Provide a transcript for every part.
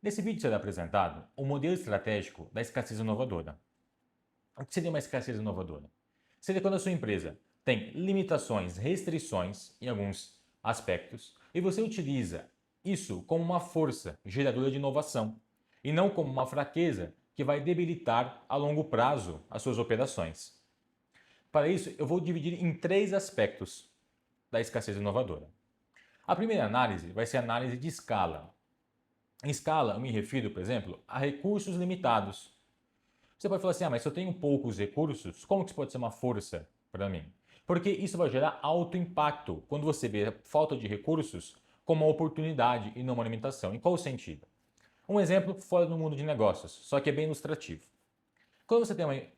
Nesse vídeo será apresentado o modelo estratégico da escassez inovadora. O que seria uma escassez inovadora? Seria quando a sua empresa tem limitações, restrições em alguns aspectos e você utiliza isso como uma força geradora de inovação e não como uma fraqueza que vai debilitar a longo prazo as suas operações. Para isso, eu vou dividir em três aspectos da escassez inovadora. A primeira análise vai ser a análise de escala. Em escala, eu me refiro, por exemplo, a recursos limitados. Você pode falar assim, mas se eu tenho poucos recursos, como que isso pode ser uma força para mim? Porque isso vai gerar alto impacto quando você vê a falta de recursos como uma oportunidade e não uma limitação. Em qual sentido? Um exemplo fora do mundo de negócios, só que é bem ilustrativo. Quando você tem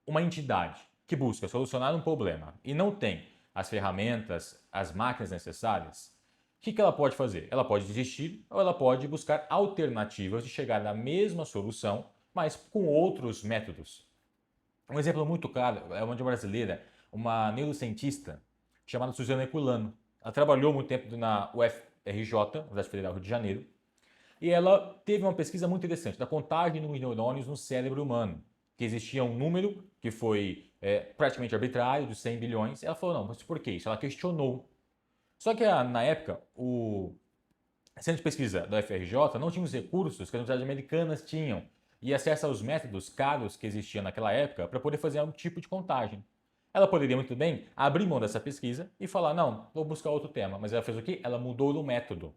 uma entidade que busca solucionar um problema e não tem as ferramentas, as máquinas necessárias, o que ela pode fazer? Ela pode desistir ou ela pode buscar alternativas de chegar na mesma solução, mas com outros métodos. Um exemplo muito claro é uma de brasileira, uma neurocientista chamada Suzana Herculano. Ela trabalhou muito tempo na UFRJ, Universidade Federal do Rio de Janeiro, e ela teve uma pesquisa muito interessante da contagem dos neurônios no cérebro humano, que existia um número que foi praticamente arbitrário, de 100 bilhões. Ela falou, não, mas por que isso? Ela questionou. Só que na época, o centro de pesquisa da UFRJ não tinha os recursos que as universidades americanas tinham e acesso aos métodos caros que existiam naquela época para poder fazer algum tipo de contagem. Ela poderia muito bem abrir mão dessa pesquisa e falar, não, vou buscar outro tema. Mas ela fez o quê? Ela mudou o método.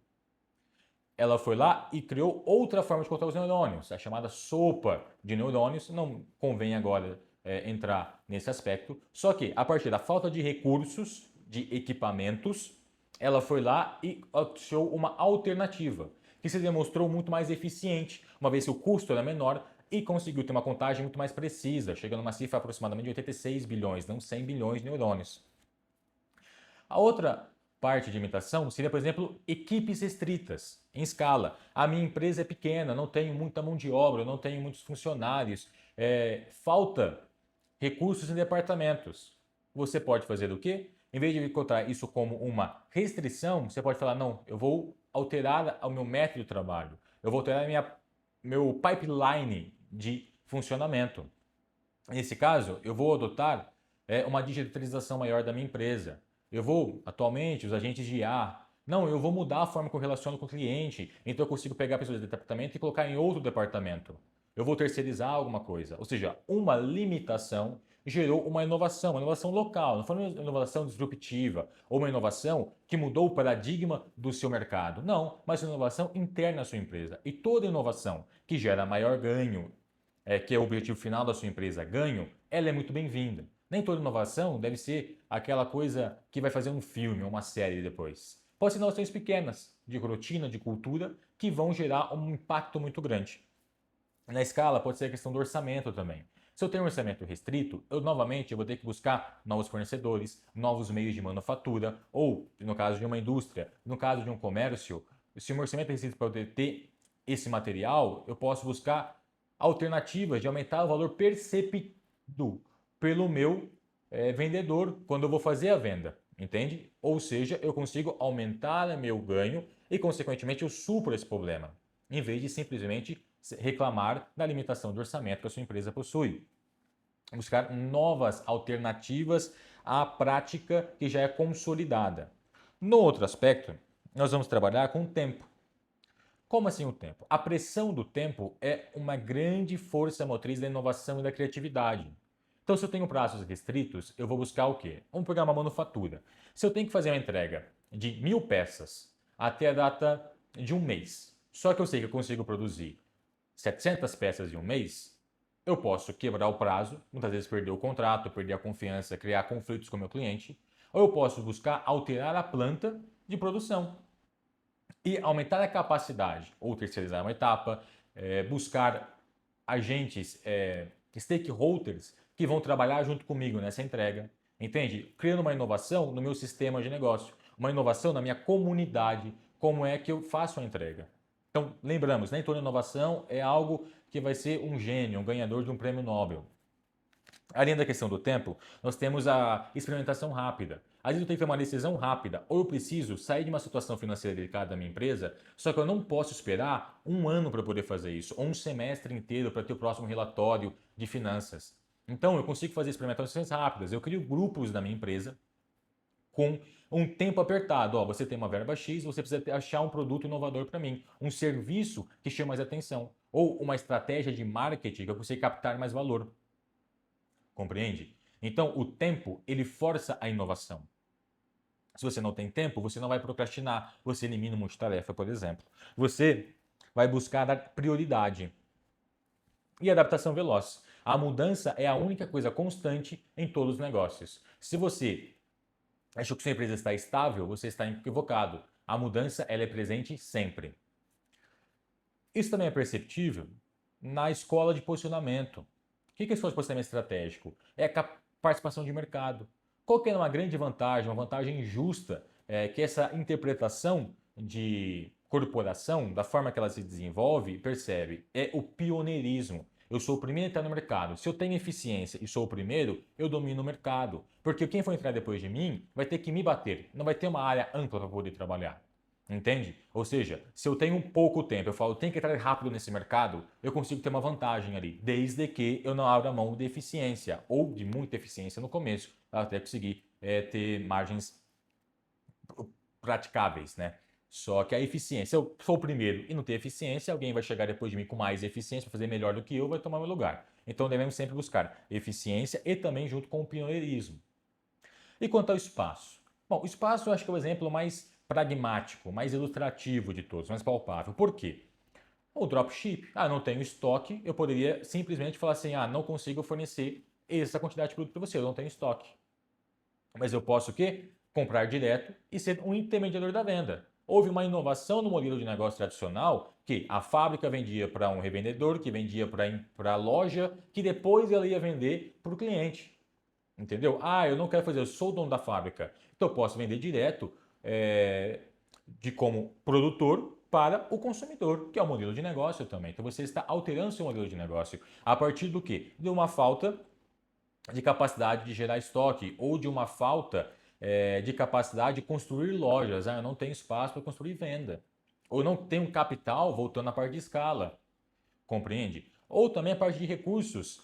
Ela foi lá e criou outra forma de contar os neurônios, a chamada sopa de neurônios. Não convém agora entrar nesse aspecto. Só que, a partir da falta de recursos, de equipamentos, ela foi lá e achou uma alternativa, que se demonstrou muito mais eficiente, uma vez que o custo era menor e conseguiu ter uma contagem muito mais precisa, chegando a uma cifra aproximadamente de 86 bilhões, não 100 bilhões de neurônios. A outra parte de imitação seria, por exemplo, equipes restritas, em escala. A minha empresa é pequena, não tenho muita mão de obra, não tenho muitos funcionários, falta recursos em departamentos. Você pode fazer o quê? Em vez de encontrar isso como uma restrição, você pode falar, não, eu vou alterar o meu método de trabalho, eu vou alterar meu pipeline de funcionamento. Nesse caso, eu vou adotar uma digitalização maior da minha empresa. Eu vou, atualmente, os agentes de IA. Não, eu vou mudar a forma que eu relaciono com o cliente. Então eu consigo pegar pessoas de departamento e colocar em outro departamento. Eu vou terceirizar alguma coisa. Ou seja, uma limitação gerou uma inovação local. Não foi uma inovação disruptiva ou uma inovação que mudou o paradigma do seu mercado. Não, mas uma inovação interna à sua empresa. E toda inovação que gera maior ganho que é o objetivo final da sua empresa, ganho, ela é muito bem-vinda. Nem toda inovação deve ser aquela coisa que vai fazer um filme ou uma série depois. Pode ser inovações pequenas, de rotina, de cultura, que vão gerar um impacto muito grande. Na escala, pode ser a questão do orçamento também. Se eu tenho um orçamento restrito, eu vou ter que buscar novos fornecedores, novos meios de manufatura, ou, no caso de uma indústria, no caso de um comércio, se o meu orçamento é restrito para poder ter esse material, eu posso buscar alternativas de aumentar o valor percebido pelo meu vendedor quando eu vou fazer a venda, entende? Ou seja, eu consigo aumentar meu ganho e, consequentemente, eu supro esse problema, em vez de simplesmente reclamar da limitação de orçamento que a sua empresa possui. Buscar novas alternativas à prática que já é consolidada. No outro aspecto, nós vamos trabalhar com o tempo. Como assim o tempo? A pressão do tempo é uma grande força motriz da inovação e da criatividade. Então, se eu tenho prazos restritos, eu vou buscar o quê? Vamos pegar uma manufatura. Se eu tenho que fazer uma entrega de 1.000 peças até a data de um mês, só que eu sei que eu consigo produzir 700 peças em um mês, eu posso quebrar o prazo, muitas vezes perder o contrato, perder a confiança, criar conflitos com o meu cliente, ou eu posso buscar alterar a planta de produção e aumentar a capacidade, ou terceirizar uma etapa, buscar agentes, stakeholders, que vão trabalhar junto comigo nessa entrega, entende? Criando uma inovação no meu sistema de negócio, uma inovação na minha comunidade, como é que eu faço a entrega. Então, lembramos, nem toda inovação é algo que vai ser um gênio, um ganhador de um prêmio Nobel. Além da questão do tempo, nós temos a experimentação rápida. Às vezes eu tenho que tomar uma decisão rápida, ou eu preciso sair de uma situação financeira delicada da minha empresa, só que eu não posso esperar um ano para poder fazer isso, ou um semestre inteiro para ter o próximo relatório de finanças. Então eu consigo fazer experimentações rápidas. Eu crio grupos da minha empresa com um tempo apertado. Ó, você tem uma verba X, você precisa achar um produto inovador para mim, um serviço que chama mais atenção, ou uma estratégia de marketing que eu consiga captar mais valor. Compreende? Então, o tempo, ele força a inovação. Se você não tem tempo, você não vai procrastinar, você elimina um multitarefa, por exemplo. Você vai buscar dar prioridade. E adaptação veloz. A mudança é a única coisa constante em todos os negócios. Se você achou que sua empresa está estável, você está equivocado. A mudança ela é presente sempre. Isso também é perceptível na escola de posicionamento. O que é a escola de posicionamento estratégico? É a participação de mercado. Qual que é uma grande vantagem, uma vantagem justa, que essa interpretação de corporação, da forma que ela se desenvolve, percebe? É o pioneirismo. Eu sou o primeiro a entrar no mercado. Se eu tenho eficiência e sou o primeiro, eu domino o mercado. Porque quem for entrar depois de mim vai ter que me bater. Não vai ter uma área ampla para poder trabalhar. Entende? Ou seja, se eu tenho pouco tempo, eu falo, tem que entrar rápido nesse mercado, eu consigo ter uma vantagem ali, desde que eu não abra mão de eficiência ou de muita eficiência no começo, até conseguir ter margens praticáveis, né? Só que a eficiência, se eu sou o primeiro e não ter eficiência, alguém vai chegar depois de mim com mais eficiência, vai fazer melhor do que eu, vai tomar meu lugar. Então devemos sempre buscar eficiência e também junto com o pioneirismo. E quanto ao espaço? Bom, o espaço eu acho que é o exemplo mais pragmático, mais ilustrativo de todos, mais palpável. Por quê? O dropship, não tenho estoque, eu poderia simplesmente falar assim, não consigo fornecer essa quantidade de produto para você, eu não tenho estoque. Mas eu posso o quê? Comprar direto e ser um intermediador da venda. Houve uma inovação no modelo de negócio tradicional que a fábrica vendia para um revendedor, que vendia para a loja, que depois ela ia vender para o cliente. Entendeu? Eu não quero fazer, eu sou o dono da fábrica. Então eu posso vender direto de como produtor para o consumidor, que é o modelo de negócio também. Então você está alterando seu modelo de negócio a partir do quê? De uma falta de capacidade de gerar estoque ou de uma falta de capacidade de construir lojas. Eu não tenho espaço para construir venda. Ou não tenho capital, voltando à parte de escala. Compreende? Ou também a parte de recursos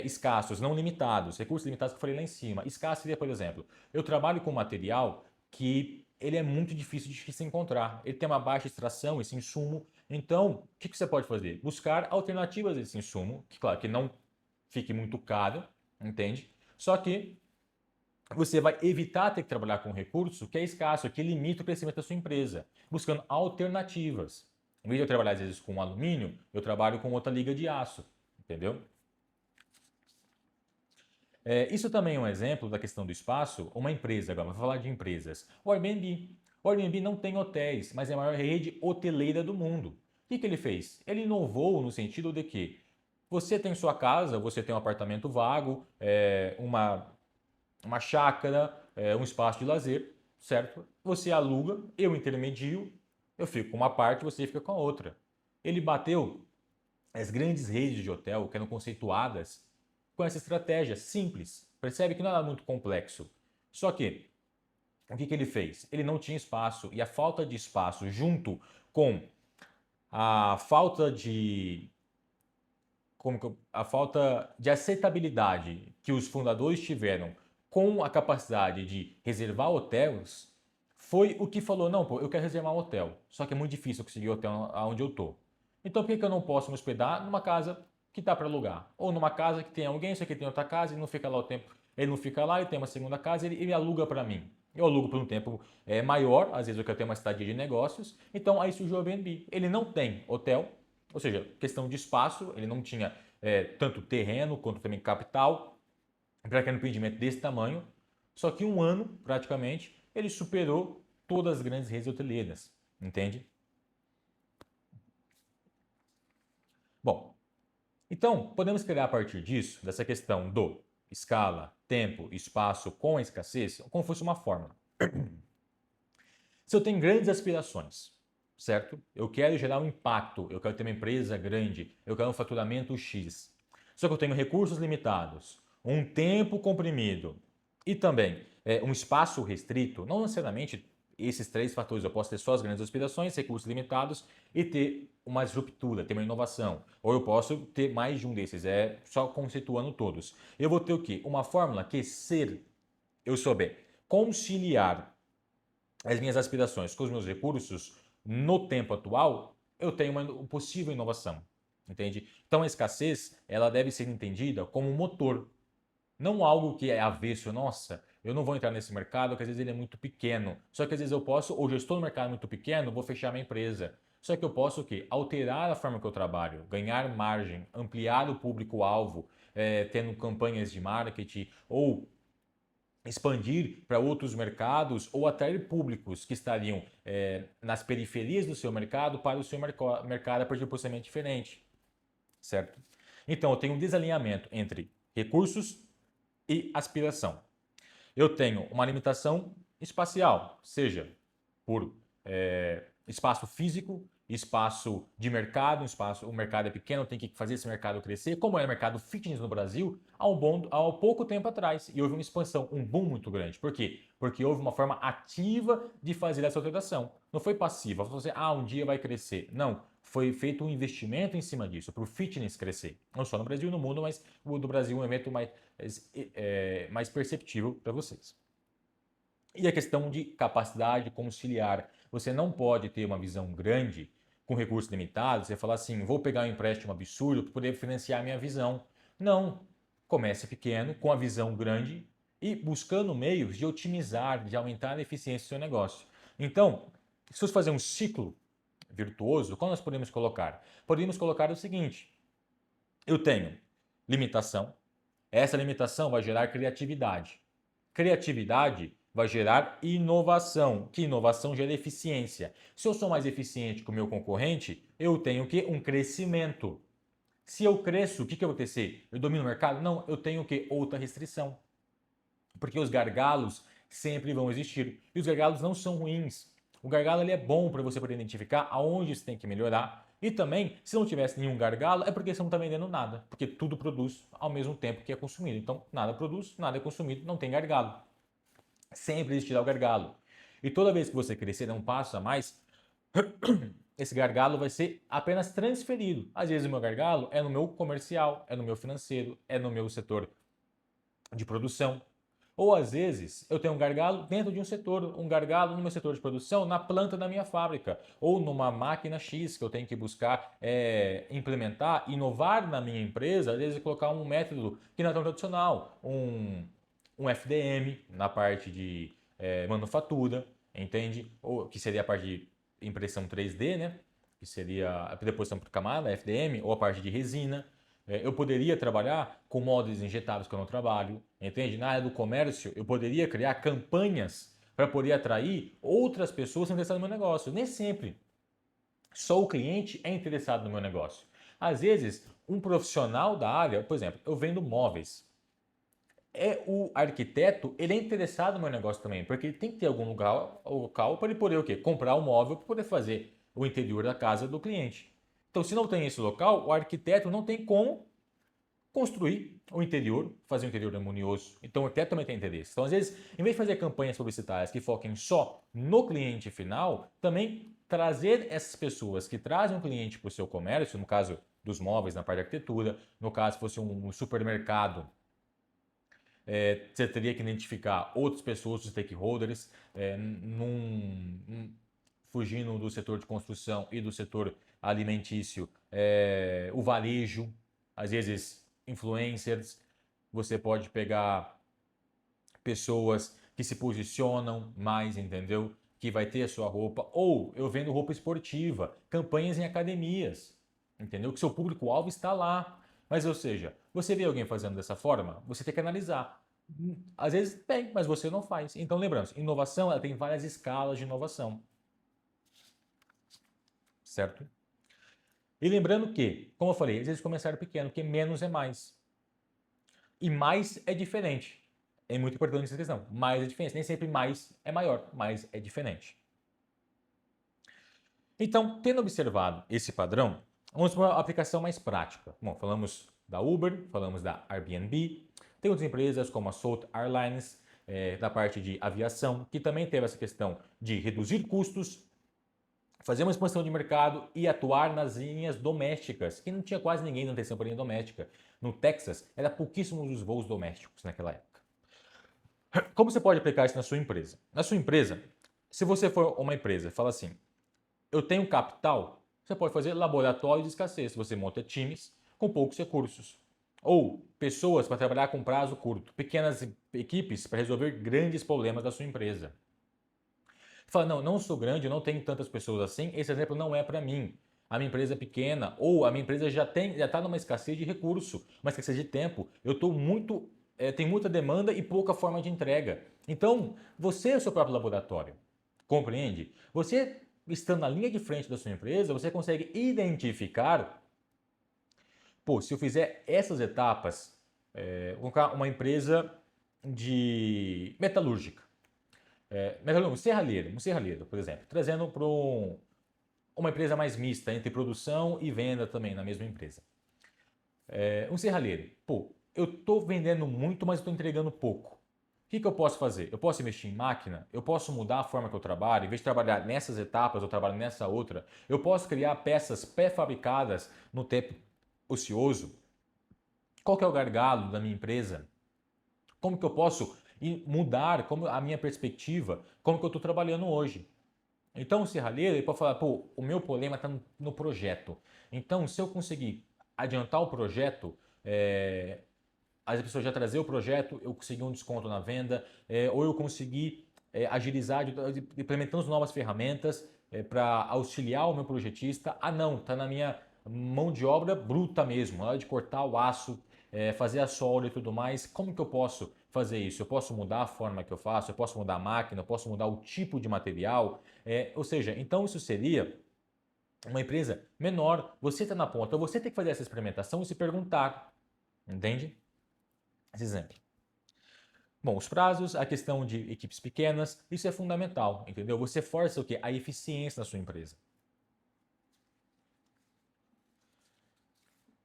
escassos, não limitados. Recursos limitados que eu falei lá em cima. Escasso seria, por exemplo, eu trabalho com material que ele é muito difícil de se encontrar. Ele tem uma baixa extração, esse insumo. Então, o que você pode fazer? Buscar alternativas desse insumo, que claro, que não fique muito caro, entende? Só que você vai evitar ter que trabalhar com um recurso que é escasso, que limita o crescimento da sua empresa, buscando alternativas. Em vez de eu trabalhar às vezes com alumínio, eu trabalho com outra liga de aço, entendeu? Isso também é um exemplo da questão do espaço. Uma empresa, agora, vou falar de empresas. O Airbnb. O Airbnb não tem hotéis, mas é a maior rede hoteleira do mundo. O que ele fez? Ele inovou no sentido de que você tem sua casa, você tem um apartamento vago, uma chácara, um espaço de lazer, certo? Você aluga, eu intermedio, eu fico com uma parte, você fica com a outra. Ele bateu as grandes redes de hotel que eram conceituadas com essa estratégia simples. Percebe que não era muito complexo. Só que, o que ele fez? Ele não tinha espaço e a falta de espaço junto com a falta de a falta de aceitabilidade que os fundadores tiveram com a capacidade de reservar hotéis foi o que falou, não, pô, eu quero reservar um hotel, só que é muito difícil conseguir hotel onde eu tô. Então por que eu não posso me hospedar numa casa que está para alugar? Ou numa casa que tem alguém, isso aqui tem outra casa e não fica lá o tempo. Ele não fica lá, ele tem uma segunda casa, ele aluga para mim. Eu alugo por um tempo maior, às vezes eu quero ter uma estadia de negócios. Então aí surgiu o Airbnb. Ele não tem hotel, ou seja, questão de espaço, ele não tinha tanto terreno quanto também capital para aquele empreendimento desse tamanho. Só que um ano, praticamente, ele superou todas as grandes redes hoteleiras, entende? Bom, então podemos criar a partir disso, dessa questão do escala, tempo, espaço com a escassez, como fosse uma fórmula. Se eu tenho grandes aspirações, certo? Eu quero gerar um impacto, eu quero ter uma empresa grande, eu quero um faturamento X. Só que eu tenho recursos limitados, um tempo comprimido e também um espaço restrito, não necessariamente esses três fatores. Eu posso ter só as grandes aspirações, recursos limitados e ter uma disruptura, ter uma inovação. Ou eu posso ter mais de um desses, só conceituando todos. Eu vou ter o quê? Uma fórmula que eu souber conciliar as minhas aspirações com os meus recursos no tempo atual, eu tenho uma possível inovação. Entende? Então a escassez, ela deve ser entendida como um motor, não algo que é avesso. Nossa, eu não vou entrar nesse mercado, porque às vezes ele é muito pequeno. Só que às vezes eu posso, ou já estou no mercado muito pequeno, vou fechar minha empresa. Só que eu posso o quê? Alterar a forma que eu trabalho, ganhar margem, ampliar o público-alvo, tendo campanhas de marketing, ou expandir para outros mercados, ou atrair públicos que estariam nas periferias do seu mercado para o seu mercado a partir de um posicionamento diferente, certo? Então, eu tenho um desalinhamento entre recursos e aspiração. Eu tenho uma limitação espacial, seja por espaço físico, espaço de mercado, o mercado é pequeno, tem que fazer esse mercado crescer, como é o mercado fitness no Brasil há pouco tempo atrás. E houve uma expansão, um boom muito grande. Por quê? Porque houve uma forma ativa de fazer essa alteração. Não foi passiva, você, um dia vai crescer. Não, foi feito um investimento em cima disso, para o fitness crescer. Não só no Brasil e no mundo, mas o do Brasil é um evento mais perceptível para vocês. E a questão de capacidade conciliar. Você não pode ter uma visão grande com recursos limitados, você falar assim, vou pegar um empréstimo absurdo para poder financiar a minha visão. Não. Comece pequeno, com a visão grande e buscando meios de otimizar, de aumentar a eficiência do seu negócio. Então, se você fazer um ciclo virtuoso, qual nós podemos colocar? Podemos colocar o seguinte, eu tenho limitação, essa limitação vai gerar criatividade. Criatividade vai gerar inovação, que inovação gera eficiência. Se eu sou mais eficiente que o meu concorrente, eu tenho o quê? Um crescimento. Se eu cresço, o que vai acontecer? Eu domino o mercado? Não, eu tenho o quê? Outra restrição. Porque os gargalos sempre vão existir. E os gargalos não são ruins. O gargalo ele é bom para você poder identificar aonde você tem que melhorar. E também, se não tivesse nenhum gargalo, é porque você não está vendendo nada. Porque tudo produz ao mesmo tempo que é consumido. Então, nada produz, nada é consumido, não tem gargalo. Sempre existirá o gargalo. E toda vez que você crescer um passo a mais, esse gargalo vai ser apenas transferido. Às vezes o meu gargalo é no meu comercial, é no meu financeiro, é no meu setor de produção. Ou às vezes eu tenho um gargalo dentro de um setor, um gargalo no meu setor de produção, na planta da minha fábrica, ou numa máquina X que eu tenho que buscar implementar, inovar na minha empresa, às vezes colocar um método que não é tão tradicional, um FDM na parte de manufatura, entende? Ou que seria a parte de impressão 3D, né? Que seria a deposição por camada, FDM, ou a parte de resina. Eu poderia trabalhar com moldes injetáveis que eu não trabalho, entende? Na área do comércio, eu poderia criar campanhas para poder atrair outras pessoas interessadas no meu negócio. Nem sempre só o cliente é interessado no meu negócio. Às vezes, um profissional da área, por exemplo, eu vendo móveis. O arquiteto, ele é interessado no meu negócio também, porque ele tem que ter algum local para ele poder o quê? Comprar o móvel para poder fazer o interior da casa do cliente. Então, se não tem esse local, o arquiteto não tem como construir o interior, fazer um interior harmonioso. Então, o arquiteto também tem interesse. Então, às vezes, em vez de fazer campanhas publicitárias que foquem só no cliente final, também trazer essas pessoas que trazem um cliente para o seu comércio, no caso dos móveis, na parte de arquitetura, no caso, se fosse um supermercado, você teria que identificar outras pessoas, os stakeholders, fugindo do setor de construção e do setor alimentício, o varejo, às vezes influencers, você pode pegar pessoas que se posicionam mais, entendeu? Que vai ter a sua roupa, ou eu vendo roupa esportiva, campanhas em academias, entendeu? Que seu público-alvo está lá. Mas, ou seja, você vê alguém fazendo dessa forma, você tem que analisar. Às vezes tem, mas você não faz. Então, lembrando, inovação ela tem várias escalas de inovação. Certo? E lembrando que, como eu falei, às vezes começar pequeno, porque menos é mais. E mais é diferente. É muito importante essa questão. Mais é diferente. Nem sempre mais é maior, mais é diferente. Então, tendo observado esse padrão, vamos para uma aplicação mais prática. Bom, falamos da Uber, falamos da Airbnb, Tem outras empresas como a Salt Airlines, da parte de aviação, que também teve essa questão de reduzir custos, fazer uma expansão de mercado e atuar nas linhas domésticas, que não tinha quase ninguém na atenção para linha doméstica. No Texas, era pouquíssimos os voos domésticos naquela época. Como você pode aplicar isso na sua empresa? Na sua empresa, se você for uma empresa e fala assim, eu tenho capital, você pode fazer laboratório de escassez. Você monta times com poucos recursos. Ou pessoas para trabalhar com prazo curto. Pequenas equipes para resolver grandes problemas da sua empresa. Você fala, não sou grande, não tenho tantas pessoas assim, esse exemplo não é para mim. A minha empresa é pequena, ou a minha empresa já está numa escassez de recurso, uma escassez de tempo. Eu estou tenho muita demanda e pouca forma de entrega. Então, você é o seu próprio laboratório. Compreende? Você, estando na linha de frente da sua empresa, você consegue identificar, pô, se eu fizer essas etapas, vou colocar uma empresa de metalúrgica. Um serralheiro, por exemplo, trazendo para uma empresa mais mista entre produção e venda também na mesma empresa. Um serralheiro, pô, eu estou vendendo muito, mas estou entregando pouco. O que eu posso fazer? Eu posso investir em máquina? Eu posso mudar a forma que eu trabalho? Em vez de trabalhar nessas etapas, eu trabalho nessa outra. Eu posso criar peças pré-fabricadas no tempo ocioso? Qual que é o gargalo da minha empresa? Como que eu posso mudar a minha perspectiva, como que eu estou trabalhando hoje? Então o serralheiro ele pode falar, pô, o meu problema está no projeto. Então se eu conseguir adiantar o projeto, as pessoas já trazer o projeto, eu consegui um desconto na venda, ou eu consegui agilizar, implementando novas ferramentas para auxiliar o meu projetista. Ah não, está na minha mão de obra bruta mesmo, na hora de cortar o aço, fazer a solda e tudo mais. Como que eu posso fazer isso? Eu posso mudar a forma que eu faço, eu posso mudar a máquina, eu posso mudar o tipo de material. Ou seja, então isso seria uma empresa menor, você está na ponta, você tem que fazer essa experimentação e se perguntar, entende? Esse exemplo. Bom, os prazos, a questão de equipes pequenas, isso é fundamental, entendeu? Você força o quê? A eficiência na sua empresa.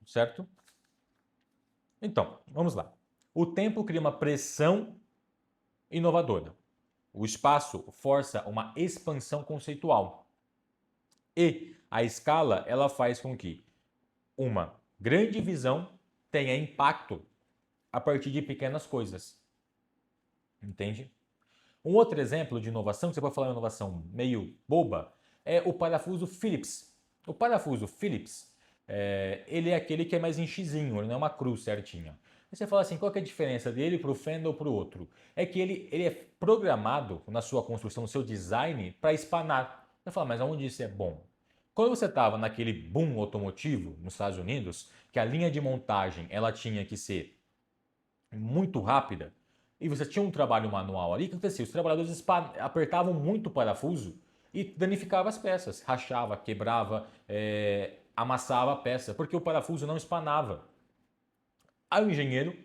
Certo? Então, vamos lá. O tempo cria uma pressão inovadora. O espaço força uma expansão conceitual. E a escala, ela faz com que uma grande visão tenha impacto a partir de pequenas coisas. Entende? Um outro exemplo de inovação, que você pode falar de inovação meio boba, é o parafuso Phillips. O parafuso Phillips, ele é aquele que é mais em xizinho, ele não é uma cruz certinha. Aí você fala assim, qual que é a diferença dele para o Fender ou para o outro? É que ele é programado na sua construção, no seu design, para espanar. Você fala, mas aonde isso é bom? Quando você estava naquele boom automotivo nos Estados Unidos, que a linha de montagem ela tinha que ser muito rápida, e você tinha um trabalho manual ali, o que acontecia? Os trabalhadores apertavam muito o parafuso e danificavam as peças, rachava, quebrava, amassava a peça, porque o parafuso não espanava. Aí o engenheiro,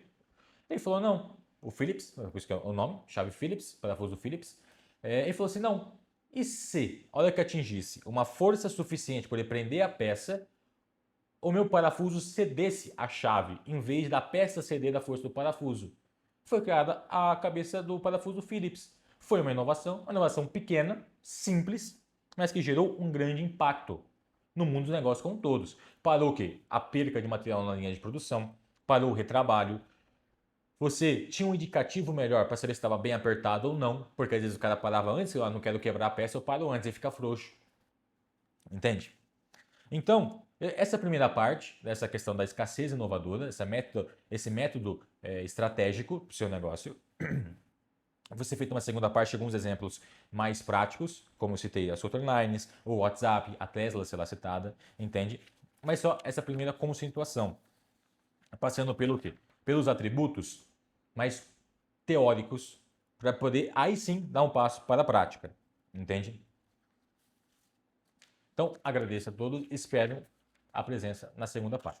ele falou, não, o Phillips, por isso que é o nome, chave Phillips, parafuso Phillips, ele falou assim, não, e se, a hora que atingisse uma força suficiente para ele prender a peça, o meu parafuso cedesse a chave, em vez da peça ceder da força do parafuso? Foi criada a cabeça do parafuso Phillips. Foi uma inovação pequena, simples, mas que gerou um grande impacto no mundo dos negócios como todos. Parou o quê? A perca de material na linha de produção, parou o retrabalho. Você tinha um indicativo melhor para saber se estava bem apertado ou não, porque às vezes o cara parava antes, eu não quero quebrar a peça, eu paro antes e fica frouxo. Entende? Então, essa primeira parte, dessa questão da escassez inovadora, esse método estratégico para o seu negócio, vou ser feito uma segunda parte, alguns exemplos mais práticos, como eu citei a Southern Lines, o WhatsApp, a Tesla, sei lá, citada, entende? Mas só essa primeira conceituação, passando pelo quê? Pelos atributos mais teóricos, para poder aí sim dar um passo para a prática, entende? Então, agradeço a todos e espero a presença na segunda parte.